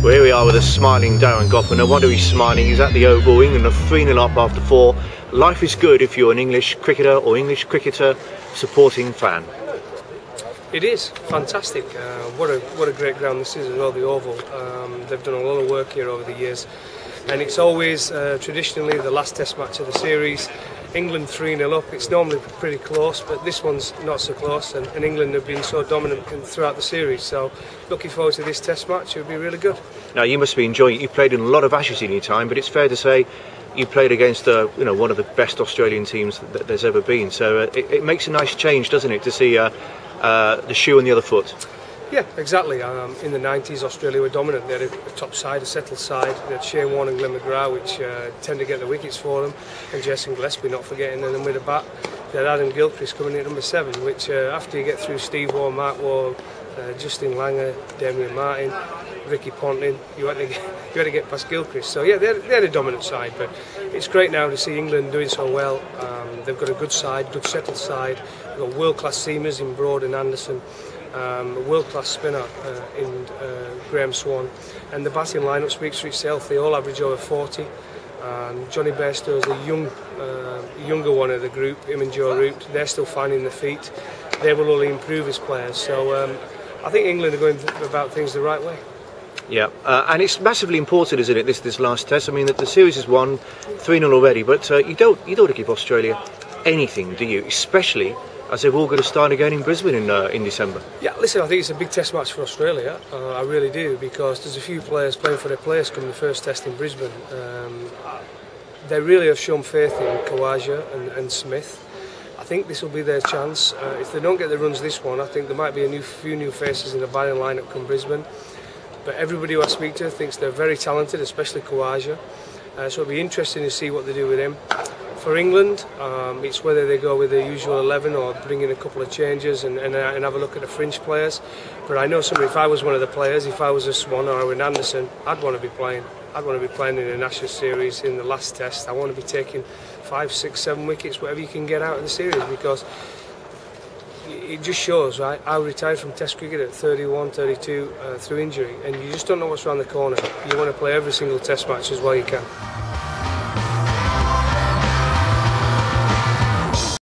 Well, here we are with a smiling Darren Gough, and no wonder he's smiling. He's at the Oval. England are 3-0 up after 4. Life is good if you're an English cricketer or English cricketer supporting fan. It is fantastic. What a great ground this is as well, the Oval. They've done a lot of work here over the years, and it's always traditionally the last Test match of the series. England 3-0 up. It's normally pretty close, but this one's not so close, and England have been so dominant throughout the series. So looking forward to this Test match. It'll be really good. Now you must be enjoying it. You played in a lot of Ashes in your time, but it's fair to say you played against one of the best Australian teams that there's ever been. So it makes a nice change, doesn't it, to see the shoe on the other foot? Yeah, exactly. In the 90s, Australia were dominant. They had a top side, a settled side. They had Shane Warne and Glenn McGrath, which tend to get the wickets for them, and Jason Gillespie, not forgetting. And then with a bat, they had Adam Gilchrist coming in at number 7, which after you get through Steve Waugh, Mark Waugh, Justin Langer, Damian Martin, Ricky Ponting, you had to get past Gilchrist. So yeah, they had a dominant side, but it's great now to see England doing so well. They've got a good side, good settled side. They've got world-class seamers in Broad and Anderson. A world-class spinner in Graham Swan, and the batting lineup speaks for itself. They all average over 40. Johnny Bairstow is the younger one of the group, him and Joe Root. They're still finding their feet. They will only improve as players. So I think England are going about things the right way. Yeah, and it's massively important, isn't it, this last Test? I mean, the series is won 3-0 already, but you don't want to give Australia anything, do you? Especially as they've all got to start again in Brisbane in December. Yeah, listen, I think it's a big Test match for Australia. I really do, because there's a few players playing for their place come the first Test in Brisbane. They really have shown faith in Khawaja and Smith. I think this will be their chance. If they don't get the runs this one, I think there might be a few new faces in the batting lineup come Brisbane. But everybody who I speak to thinks they're very talented, especially Khawaja. So it'll be interesting to see what they do with him. For England, it's whether they go with the usual 11 or bring in a couple of changes and have a look at the fringe players. But I know if I was one of the players, if I was a Swan or an Anderson, I'd want to be playing. I'd want to be playing in a Ashes series in the last Test. I want to be taking 5, 6, 7 wickets, whatever you can get out of the series, because it just shows, right? I retired from Test cricket at 31, 32 through injury, and you just don't know what's around the corner. You want to play every single Test match as well you can.